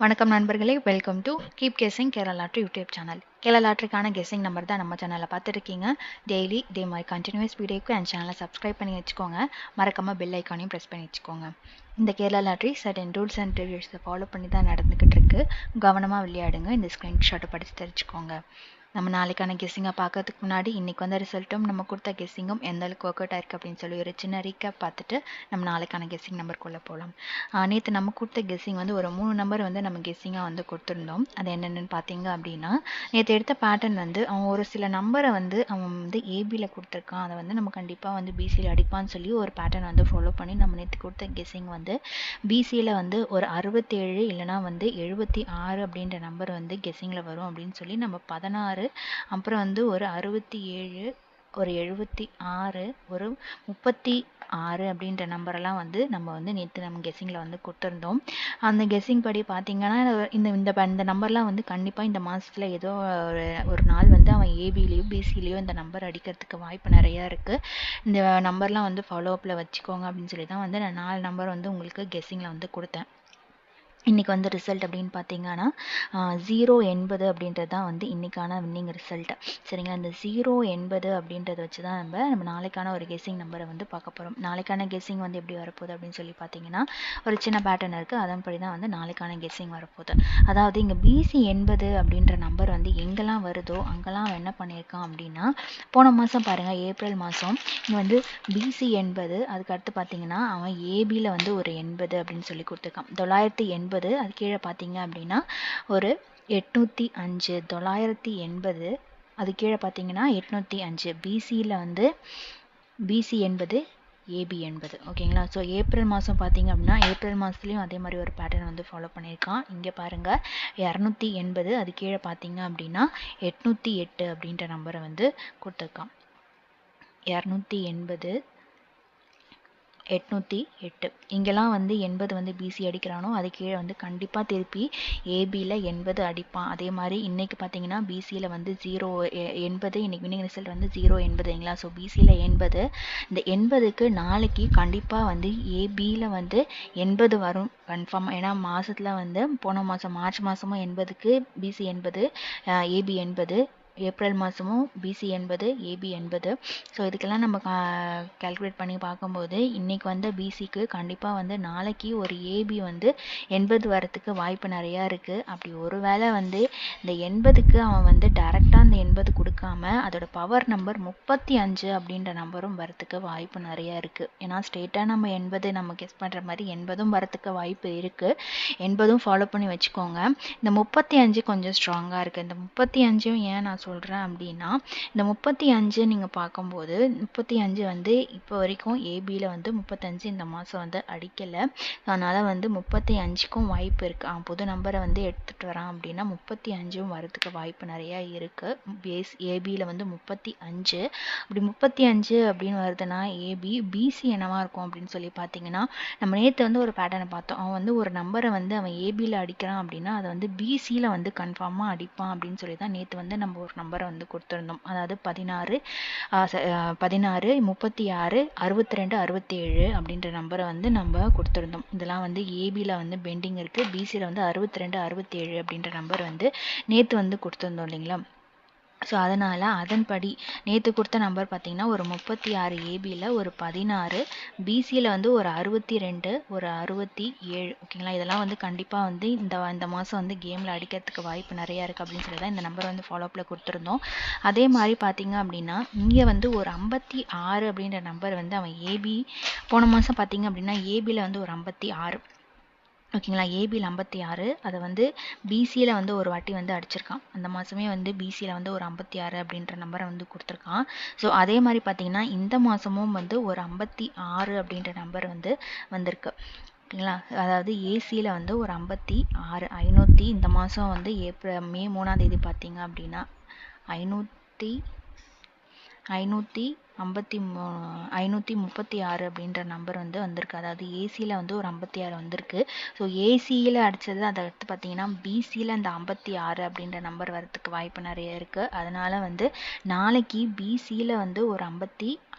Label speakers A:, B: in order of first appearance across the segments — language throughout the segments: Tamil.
A: வணக்கம் நண்பர்களே, welcome to keep guessing Kerala lottery YouTube channel. Kerala லாட்ரிக்கான கெஸிங் நம்பர் தான் நம்ம சேனலில் பார்த்துருக்கீங்க. டெய்லி இதே மாதிரி கண்டினியூஸ் வீடியோக்கு என் சேனலை சப்ஸ்கிரைப் பண்ணி வச்சுக்கோங்க. மறக்காமல் பெல் ஐக்கானையும் ப்ரெஸ் பண்ணி வச்சுக்கோங்க. இந்த Kerala lottery certain rules and ரெகுலேஷன்ஸை ஃபாலோ பண்ணி தான் நடந்துக்கிட்டு இருக்கு. கவனமாக விளையாடுங்க. இந்த ஸ்க்ரீன்ஷாட்டை படித்து தெரிஞ்சுக்கோங்க. நம்ம நாளைக்கான கெஸ்ஸிங்கை பார்க்கறதுக்கு முன்னாடி இன்றைக்கி வந்த ரிசல்ட்டும் நம்ம கொடுத்த கெஸ்ஸிங்கும் எந்த அளவுக்கு ஒர்க் அவுட் ஆயிருக்கு அப்படின்னு சொல்லி ஒரு சின்ன ரீக்கப் பார்த்துட்டு நம்ம நாளைக்கான கெஸ்ஸிங் நம்பருக்குள்ளே போகலாம். நேற்று நம்ம கொடுத்த கெஸ்ஸிங் வந்து ஒரு 3 நம்பர் வந்து நம்ம கெஸ்ஸிங்காக வந்து கொடுத்துருந்தோம். அது என்னென்னு பார்த்தீங்க அப்படின்னா, நேற்று எடுத்த பேட்டர்ன் வந்து அவன் ஒரு சில நம்பரை வந்து அவன் வந்து ஏபியில் கொடுத்துருக்கான். அதை வந்து நம்ம கண்டிப்பாக வந்து பிசியில் அடிப்பான்னு சொல்லி ஒரு பேட்டர்ன் வந்து ஃபாலோ பண்ணி நம்ம நேற்று கொடுத்த கெஸ்ஸிங் வந்து பிசியில் வந்து ஒரு 67 இல்லைனா வந்து 76 அப்படின்ற நம்பர் வந்து கெஸ்ஸிங்கில் வரும் அப்படின்னு சொல்லி நம்ம 16 அப்புறம் வந்து ஒரு 67 ஒரு 76 ஒரு 36 அப்படின்ற நம்பரெல்லாம் வந்து நம்ம வந்து நேற்று நம்ம கெஸ்ஸிங்கில் வந்து கொடுத்துருந்தோம். அந்த கெஸ்ஸிங் படி பார்த்தீங்கன்னா இந்த நம்பர்லாம் வந்து கண்டிப்பாக இந்த மாதத்தில் ஏதோ ஒரு நாள் வந்து அவன் ஏபிலேயோ பிசிலேயோ இந்த நம்பர் அடிக்கிறதுக்கு வாய்ப்பு நிறையா இருக்குது. இந்த நம்பர்லாம் வந்து ஃபாலோ அப்பில் வச்சுக்கோங்க அப்படின்னு சொல்லி தான் வந்து நான் 4 நம்பர் வந்து உங்களுக்கு கெஸ்ஸிங்கில் வந்து கொடுத்தேன். இன்றைக்கி வந்து ரிசல்ட் அப்படின்னு பார்த்தீங்கன்னா 080 அப்படின்றது தான் வந்து இன்றைக்கான வின்னிங் ரிசல்ட்டு. சரிங்களா, இந்த 080 அப்படின்றத வச்சு தான் நம்ம நாளைக்கான ஒரு கெஸ்ஸிங் நம்பரை வந்து பார்க்க போகிறோம். நாளைக்கான கெஸ்ஸிங் வந்து எப்படி வரப்போகுது அப்படின்னு சொல்லி பார்த்தீங்கன்னா ஒரு சின்ன பேட்டர்ன் இருக்குது. அதன்படி தான் வந்து நாளைக்கான கெஸ்ஸிங் வரப்போகுது. அதாவது இங்கே பிசி 80 அப்படின்ற நம்பர் வந்து எங்கெல்லாம் வருதோ அங்கெல்லாம் அவன் என்ன பண்ணியிருக்கான் அப்படின்னா, போன மாதம் பாருங்கள் ஏப்ரல் மாதம் இங்கே வந்து பிசி 80, அதுக்கு அடுத்து பார்த்தீங்கன்னா அவன் ஏபியில் வந்து ஒரு 80 அப்படின்னு சொல்லி கொடுத்துருக்கான். 980 அது கீழே பார்த்தீங்க அப்படின்னா ஒரு 805, 980 அது கீழே பார்த்தீங்கன்னா 805 பிசியில் வந்து பிசி 80 ஏபி 80. ஓகேங்களா. ஸோ ஏப்ரல் மாதம் பார்த்தீங்க அப்படின்னா ஏப்ரல் மாதத்துலேயும் அதே மாதிரி ஒரு பேட்டர்ன் வந்து ஃபாலோ பண்ணியிருக்கான். இங்கே பாருங்கள் 280 அது கீழே பார்த்தீங்க அப்படின்னா 808 அப்படின்ற நம்பரை வந்து கொடுத்துருக்கான். 280 808 இங்கெல்லாம் வந்து 80 வந்து பிசி அடிக்கிறானோ அது கீழே வந்து கண்டிப்பாக திருப்பி ஏபியில் 80 அடிப்பான். அதே மாதிரி இன்றைக்கி பார்த்தீங்கன்னா பிசியில் வந்து 080 இன்றைக்கி வின்னிங் ரிசல்ட் வந்து 080ங்களா. ஸோ பிசியில் 80, இந்த 80க்கு நாளைக்கு கண்டிப்பாக வந்து ஏபியில் வந்து 80 வரும் கன்ஃபார்ம். ஏன்னா மாதத்தில் வந்து போன மாதம் மார்ச் மாதமும் 80க்கு பிசி 80 ஏபி 80, ஏப்ரல் மாதமும் பிசி 80 ஏபி 80. ஸோ இதுக்கெல்லாம் நம்ம கால்குலேட் பண்ணி பார்க்கும்போது இன்றைக்கி வந்து பிசிக்கு கண்டிப்பாக வந்து நாளைக்கு ஒரு ஏபி வந்து 80 வரத்துக்கு வாய்ப்பு நிறையா இருக்குது. அப்படி ஒரு வேளை வந்து இந்த 80க்கு அவன் வந்து டைரெக்டாக அந்த 80 கொடுக்காம அதோட பவர் நம்பர் 35 அப்படின்ற நம்பரும் வரத்துக்கு வாய்ப்பு நிறையா இருக்குது. ஏன்னா ஸ்ட்ரெயிட்டாக நம்ம 80 நம்ம கெஸ் பண்ணுற மாதிரி 80ம் வரத்துக்கு வாய்ப்பு இருக்குது. 80ம் ஃபாலோ பண்ணி வச்சுக்கோங்க. இந்த 35 கொஞ்சம் ஸ்ட்ராங்காக இருக்குது. இந்த 35 ஏன் நான் சொல்கிறேன் அப்படின்னா, இந்த 35 நீங்கள் பார்க்கும்போது 35 வந்து இப்போ வரைக்கும் ஏபியில் வந்து 35 இந்த மாதம் வந்து அடிக்கலை. அதனால் வந்து 35க்கும் வாய்ப்பு இருக்குது. அவன் புது நம்பரை வந்து எடுத்துகிட்டு வரான் அப்படின்னா 35ம் வரதுக்கு வாய்ப்பு நிறையா இருக்குது. ஏபியில் வந்து 35, அப்படி 35 அப்படின்னு வருதுன்னா ஏபி பிசி என்னவா இருக்கும் அப்படின்னு சொல்லி பார்த்தீங்கன்னா, நம்ம நேற்று வந்து ஒரு பேட்டர்னை பார்த்தோம். அவன் வந்து ஒரு நம்பரை வந்து அவன் ஏபியில் அடிக்கிறான் அப்படின்னா அதை வந்து பிசியில் வந்து கன்ஃபார்மாக அடிப்பான் அப்படின்னு சொல்லி தான் நேற்று வந்து நம்ம ஒரு நம்பரை வந்து கொடுத்துருந்தோம். அதாவது 16 36 36 62 67 அப்படின்ற நம்பரை வந்து நம்ம கொடுத்துருந்தோம். இதெல்லாம் வந்து ஏபியில் வந்து பெண்டிங் இருக்குது. பிசியில் வந்து 62 67 அப்படின்ற நம்பர் வந்து நேற்று வந்து கொடுத்துருந்தோம் இல்லைங்களா. ஸோ அதனால் அதன்படி நேற்று கொடுத்த நம்பர் பார்த்திங்கன்னா ஒரு 36 ஏபியில் ஒரு 16, பிசியில் வந்து ஒரு 62 ஒரு 67. ஓகேங்களா. இதெல்லாம் வந்து கண்டிப்பாக வந்து இந்த மாதம் வந்து கேமில் அடிக்கிறதுக்கு வாய்ப்பு நிறையா இருக்குது அப்படின்னு சொல்லி தான் இந்த நம்பர் வந்து ஃபாலோப்பில் கொடுத்துருந்தோம். அதே மாதிரி பார்த்திங்க அப்படின்னா இங்கே வந்து ஒரு 56 அப்படின்ற நம்பர் வந்து அவன் ஏபி போன மாதம் பார்த்திங்க அப்படின்னா ஏபியில் வந்து ஒரு 56. ஓகேங்களா. ஏபியில் 56 அதை வந்து பிசியில் வந்து ஒரு வாட்டி வந்து அடிச்சிருக்கான். அந்த மாதமே வந்து பிசியில் வந்து ஒரு 56 அப்படின்ற நம்பரை வந்து கொடுத்துருக்கான். ஸோ அதே மாதிரி பார்த்தீங்கன்னா இந்த மாதமும் வந்து ஒரு 56 அப்படின்ற நம்பர் வந்து வந்திருக்கு. ஓகேங்களா. அதாவது ஏசியில் வந்து ஒரு 56 500 இந்த மாதம் வந்து மே 3ஆம் தேதி பார்த்தீங்க அப்படின்னா 536 அப்படின்ற நம்பர் வந்து வந்திருக்கு. அதாவது ஏசியில் வந்து ஒரு 56 வந்திருக்கு. ஸோ ஏசியில் அடித்தது அதை அடுத்து பார்த்தீங்கன்னா பிசியில் அந்த 56 அப்படின்ற நம்பர் வரத்துக்கு வாய்ப்பு நிறைய இருக்குது. அதனால் வந்து நாளைக்கு பிசியில் வந்து ஒரு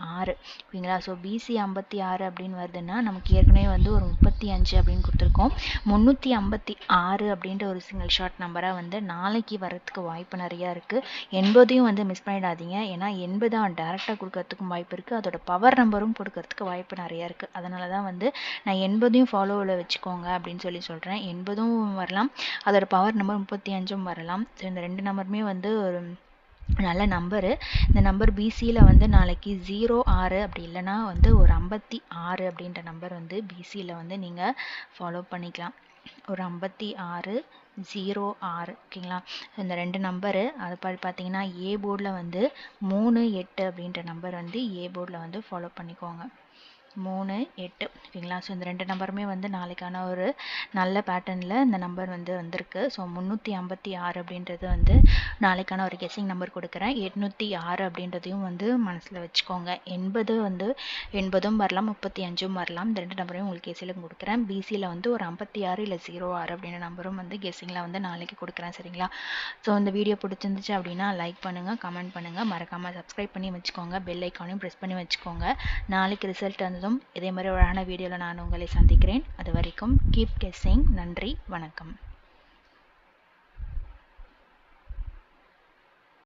A: 6 ஓகேங்களா. ஸோ பிசி 56 அப்படின்னு வருதுன்னா நமக்கு ஏற்கனவே வந்து ஒரு 35 அப்படின்னு கொடுத்துருக்கோம். 356 அப்படின்ற ஒரு சிங்கிள் ஷார்ட் நம்பராக வந்து நாளைக்கு வரதுக்கு வாய்ப்பு நிறையா இருக்குது. 80 வந்து மிஸ் பண்ணிடாதீங்க. ஏன்னா 80 டேரெக்டாக கொடுக்கறதுக்கும் வாய்ப்பு இருக்குது, அதோட பவர் நம்பரும் கொடுக்கறதுக்கு வாய்ப்பு நிறையா இருக்குது. அதனால தான் வந்து நான் 80 ஃபாலோவில் வச்சுக்கோங்க அப்படின்னு சொல்கிறேன். 80 வரலாம், அதோட பவர் நம்பர் 35 வரலாம். ஸோ இந்த 2 நம்பருமே வந்து ஒரு நல்ல நம்பரு. இந்த நம்பர் பிசியில் வந்து நாளைக்கு 06 அப்படி இல்லைன்னா வந்து ஒரு 56 அப்படின்ற நம்பர் வந்து பிசியில் வந்து நீங்கள் ஃபாலோ பண்ணிக்கலாம். ஒரு 56 06 ஓகேங்களா. இந்த 2 நம்பரு அது பார்த்தீங்கன்னா ஏ போர்டில் வந்து 38 அப்படின்ற நம்பர் வந்து ஏ போர்டில் வந்து ஃபாலோ பண்ணிக்கோங்க. 38 ஓகேங்களா. ஸோ இந்த 2 நம்பருமே வந்து நாளைக்கான ஒரு நல்ல பேட்டர்னில் இந்த நம்பர் வந்து வந்திருக்கு. ஸோ 356 அப்படின்றது வந்து நாளைக்கான ஒரு கெஸ்ஸிங் நம்பர் கொடுக்குறேன். 806 அப்படின்றதையும் வந்து மனசில் வச்சுக்கோங்க. 80 வந்து 80 வரலாம், 35 வரலாம். இந்த 2 நம்பரையும் உங்களுக்கு கெஸ்ஸில் கொடுக்குறேன். பிசியில் வந்து ஒரு 56 இல்லை 06 அப்படின்ற நம்பரும் வந்து கெஸ்ஸிங்கில் வந்து நாளைக்கு கொடுக்குறேன். சரிங்களா. ஸோ இந்த வீடியோ பிடிச்சிருந்துச்சு அப்படின்னா லைக் பண்ணுங்கள், கமெண்ட் பண்ணுங்கள், மறக்காமல் சப்ஸ்கிரைப் பண்ணி வச்சுக்கோங்க, பெல் ஐக்கானையும் ப்ரெஸ் பண்ணி வச்சுக்கோங்க. நாளைக்கு ரிசல்ட் வந்து இதே மாதிரி ஒரு அழகான வீடியோவில் நான் உங்களை சந்திக்கிறேன். அது வரைக்கும் கீப் கெஸ்ஸிங். நன்றி, வணக்கம்.